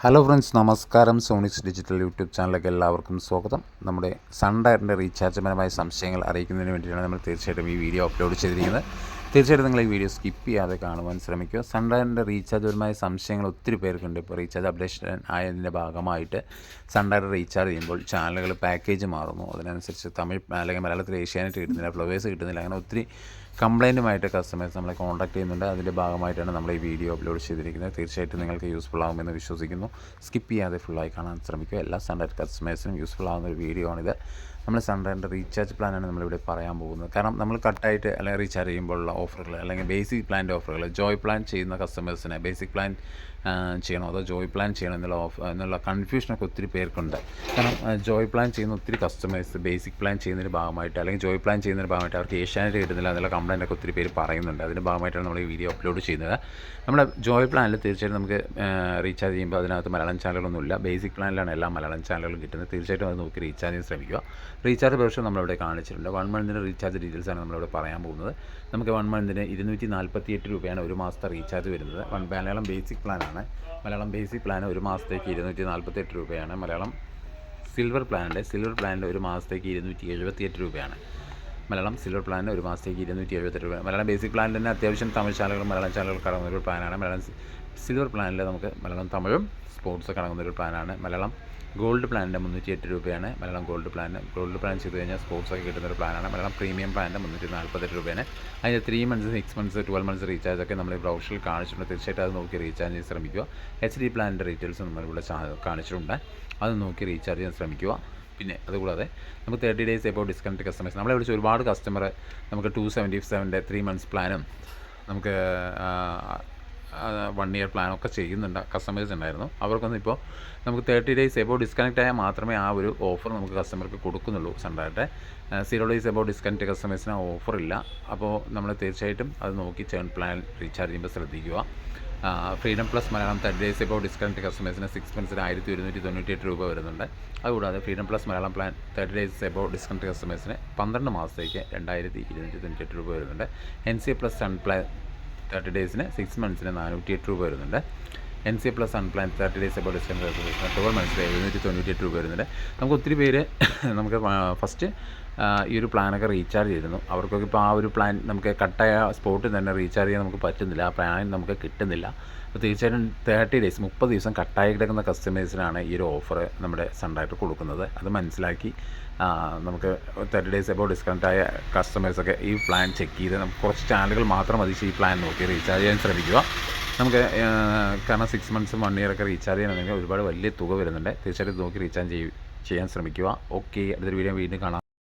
Hello friends, നമസ്കാരം. സോണിക്സ് digital YouTube ചാനലിലേക്ക് എല്ലാവർക്കും സ്വാഗതം. നമ്മുടെ സൺ ഡയറക്റ്റിൻ്റെ റീചാർജ്പരമായ സംശയങ്ങൾ അറിയിക്കുന്നതിന് വേണ്ടിയിട്ടാണ് നമ്മൾ തീർച്ചയായിട്ടും ഈ വീഡിയോ അപ്ലോഡ് ചെയ്തിരിക്കുന്നത്. തീർച്ചയായിട്ടും നിങ്ങൾ ഈ വീഡിയോ സ്കിപ്പ് ചെയ്യാതെ കാണുവാൻ ശ്രമിക്കുക. സൺ ഡയറക്റ്റിൻ്റെ റീചാർജ്പരമായ സംശയങ്ങൾ ഒത്തിരി പേർക്കുണ്ട്. ഇപ്പോൾ റീചാർജ് അപ്ഡേഷൻ ആയതിൻ്റെ ഭാഗമായിട്ട് സൺ ഡയറക്റ്റ് റീചാർജ് ചെയ്യുമ്പോൾ ചാനലുകൾ പാക്കേജ് മാറുന്നു. അതിനനുസരിച്ച് തമിഴ് അല്ലെങ്കിൽ മലയാളത്തിൽ ഏഷ്യാനെറ്റ് കിട്ടുന്നില്ല, ഫ്ലവേഴ്സ് കിട്ടുന്നില്ല, അങ്ങനെ ഒത്തിരി കംപ്ലയിൻറ്റുമായിട്ട് കസ്റ്റമേഴ്സ് നമ്മളെ കോൺടാക്ട് ചെയ്യുന്നുണ്ട്. അതിൻ്റെ ഭാഗമായിട്ടാണ് നമ്മൾ ഈ വീഡിയോ അപ്ലോഡ് ചെയ്തിരിക്കുന്നത്. തീർച്ചയായിട്ടും നിങ്ങൾക്ക് യൂസ്ഫുൾ ആകുമെന്ന് വിശ്വസിക്കുന്നു. സ്കിപ്പ് ചെയ്യാതെ ഫുള്ളായി കാണാൻ ശ്രമിക്കുക. എല്ലാ സൺ ഡയറക്റ്റ് കസ്റ്റമേഴ്സിനും യൂസ്ഫുൾ ആകുന്ന ഒരു വീഡിയോ ആണിത്. നമ്മൾ സൺ ഡയറക്റ്റിൻ്റെ റീചാർജ് പ്ലാനാണ് നമ്മളിവിടെ പറയാൻ പോകുന്നത്. കാരണം നമ്മൾ കട്ടായിട്ട് അല്ലെങ്കിൽ റീചാർജ് ചെയ്യുമ്പോഴുള്ള ഓഫറുകൾ, അല്ലെങ്കിൽ ബേസിക് പ്ലാൻ്റെ ഓഫറുകൾ, ജോയ് പ്ലാൻ ചെയ്യുന്ന കസ്റ്റമേഴ്സിന് ബേസിക് പ്ലാൻ ചെയ്യണോ അതോ ജോയ് പ്ലാൻ ചെയ്യണം എന്നുള്ള കൺഫ്യൂഷനൊക്കെ ഒത്തിരി പേർക്കുണ്ട്. കാരണം ജോയ് പ്ലാൻ ചെയ്യുന്ന ഒത്തിരി കസ്റ്റമേഴ്സ് ബേസിക് പ്ലാൻ ചെയ്യുന്നതിന് ഭാഗമായിട്ട് അല്ലെങ്കിൽ ജോയ് പ്ലാൻ ചെയ്യുന്നതിന് ഭാഗമായിട്ട് അവർക്ക് ഏഷ്യാനെറ്റ് കിട്ടുന്നില്ല എന്നുള്ള കംപ്ലയിൻ്റൊക്കെ ഒത്തിരി പേര് പറയുന്നുണ്ട്. അതിൻ്റെ ഭാഗമായിട്ടാണ് നമ്മൾ ഈ വീഡിയോ അപ്ലോഡ് ചെയ്യുന്നത്. നമ്മുടെ ജോയ് പ്ലാനിൽ തീർച്ചയായിട്ടും നമുക്ക് റീചാർജ് ചെയ്യുമ്പോൾ അതിനകത്ത് മലയാളം ചാനലുകളൊന്നുമില്ല. ബേസിക് പ്ലാനിലാണ് എല്ലാ മലയാളം ചാനലുകളും കിട്ടുന്നത്. തീർച്ചയായിട്ടും അത് നോക്കി റീചാർജ് ചെയ്യാൻ ശ്രമിക്കുക. റീചാർജ് വേർഷൻ നമ്മളിവിടെ കാണിച്ചിട്ടുണ്ട്. 1 മന്തിൻ്റെ റീചാർജ് ഡീറ്റെയിൽസാണ് നമ്മളിവിടെ പറയാൻ പോകുന്നത്. നമുക്ക് 1 മന്തിന് 248 രൂപയാണ് ഒരു മാസത്തെ റീചാർജ് വരുന്നത്. മലയാളം ബേസിക് പ്ലാനാണ്. മലയാളം ബേസിക് പ്ലാൻ ഒരു മാസത്തേക്ക് 248 രൂപയാണ്. മലയാളം സിൽവർ പ്ലാനിൻ്റെ ഒരു മാസത്തേക്ക് 278 രൂപയാണ്. മലയാളം സിൽവർ പ്ലാനിന് ഒരു മാസത്തേക്ക് 278 രൂപ. മലയാളം ബേസിക് പ്ലാനിൽ തന്നെ അത്യാവശ്യം തമിഴ് ചാനലുകളും മലയാളം ചാനലുകൾ കടങ്ങുന്ന ഒരു പ്ലാനാണ്. മലയാളം സിൽവർ പ്ലാനിൽ നമുക്ക് മലയാളം തമിഴും സ്പോർട്സ് കടങ്ങുന്ന ഒരു പ്ലാനാണ്. മലയാളം ഗോൾഡ് പ്ലാനിൻ്റെ 308 രൂപയാണ്. മലയാളം ഗോൾഡ് പ്ലാൻ ചെയ്ത് കഴിഞ്ഞാൽ സ്പോർട്സൊക്കെ കിട്ടുന്നൊരു പ്ലാനാണ്. മലയാളം പ്രീമിയം പ്ലാനിൻ്റെ 348 രൂപയാണ്. അതിന് 3 മന്ത്സ്, 6 മന്ത്സ്, 12 മന്ത്സ് റീചാർജൊക്കെ നമ്മൾ ഈ ബ്രൗഷറിൽ കാണിച്ചിട്ടുണ്ട്. തീർച്ചയായിട്ടും അത് നോക്കി റീചാർജ് ചെയ്യാൻ ശ്രമിക്കുക. HD പ്ലാനിൻ്റെ ഡീറ്റെയിൽസ് നമ്മളിവിടെ കാണിച്ചിട്ടുണ്ട്. അത് നോക്കി റീചാർജ് ചെയ്യാൻ ശ്രമിക്കുക. പിന്നെ അതുകൂടാതെ നമുക്ക് 30 ഡേയ്സ് എബോവ് ഡിസ്കൗണ്ട് കസ്റ്റമേഴ്സ് നമ്മളെ വിളിച്ച് ഒരുപാട് കസ്റ്റമർ നമുക്ക് 277 3 മന്ത്സ് പ്ലാനും നമുക്ക് 1 ഇയർ പ്ലാനൊക്കെ ചെയ്യുന്നുണ്ട് കസ്റ്റമേഴ്സ് ഉണ്ടായിരുന്നു. അവർക്കൊന്നും ഇപ്പോൾ നമുക്ക് 30 ഡേയ്സ് എബോവ് ഡിസ്കണക്റ്റ് ആയാൽ മാത്രമേ ആ ഒരു ഓഫർ നമുക്ക് കസ്റ്റമർക്ക് കൊടുക്കുന്നുള്ളൂ. സൺഡയറക്റ്റ് 0 ഡേയ്സ് എബോവ് ഡിസ്കണക്റ്റ് കസ്റ്റമേഴ്സിന് ആ ഓഫറില്ല. അപ്പോൾ നമ്മൾ തീർച്ചയായിട്ടും അത് നോക്കി ചേൺ പ്ലാൻ റീചാർജ് ചെയ്യുമ്പോൾ ശ്രദ്ധിക്കുക. Freedom plus Malayalam 30 days above discount കസ്റ്റമേഴ്സിന് 6 മന്ത്സിന് 1198 രൂപ വരുന്നുണ്ട്. അതുകൂടാതെ freedom plus Malayalam plan 30 days above discount കസ്റ്റമേഴ്സിന് 12 മാസത്തേക്ക് 2298 രൂപ വരുന്നുണ്ട്. NCA പ്ലസ് സൺ പ്ലാൻ 30 ഡേയ്സിന് 6 മന്ത്സിന് 408 രൂപ വരുന്നുണ്ട്. NCA plus sun plan 30 days above discount കസ്റ്റമേഴ്സിന് 12 മന്ത്സിന് 798 രൂപ വരുന്നുണ്ട്. നമുക്ക് ഒത്തിരി പേര് നമുക്ക് ഫസ്റ്റ് ഈ ഒരു പ്ലാനൊക്കെ റീചാർജ് ചെയ്തിരുന്നു. അവർക്കൊക്കെ ഇപ്പോൾ ആ ഒരു പ്ലാൻ നമുക്ക് കട്ടായ സ്പോട്ടിൽ തന്നെ റീചാർജ് ചെയ്യാൻ നമുക്ക് പറ്റുന്നില്ല. ആ പ്ലാൻ നമുക്ക് കിട്ടുന്നില്ല. അപ്പോൾ തീർച്ചയായിട്ടും 30 ഡേയ്സ് 30 ദിവസം കട്ടായി കിടക്കുന്ന കസ്റ്റമേഴ്സിനാണ് ഈ ഒരു ഓഫർ നമ്മുടെ സൺഡയറക്റ്റ് കൊടുക്കുന്നത്. അത് മനസ്സിലാക്കി നമുക്ക് 30 ഡേയ്സ് എബോവ് ഡിസ്കൗണ്ട് ആയ കസ്റ്റമേഴ്സൊക്കെ ഈ പ്ലാൻ ചെക്ക് ചെയ്ത് നമുക്ക് കുറച്ച് ചാനലുകൾ മാത്രം മതി ഈ പ്ലാൻ നോക്കി റീചാർജ് ചെയ്യാൻ ശ്രമിക്കുക. നമുക്ക് കാരണം 6 മന്ത്സും 1 ഇയറൊക്കെ റീചാർജ് ചെയ്യണമെങ്കിൽ ഒരുപാട് വലിയ തുക വരുന്നുണ്ട്. തീർച്ചയായിട്ടും നോക്കി റീചാർജ് ചെയ്യാൻ ശ്രമിക്കുക. ഓക്കെ, അടുത്തൊരു വീഡിയോ വീണ്ടും കാണാം.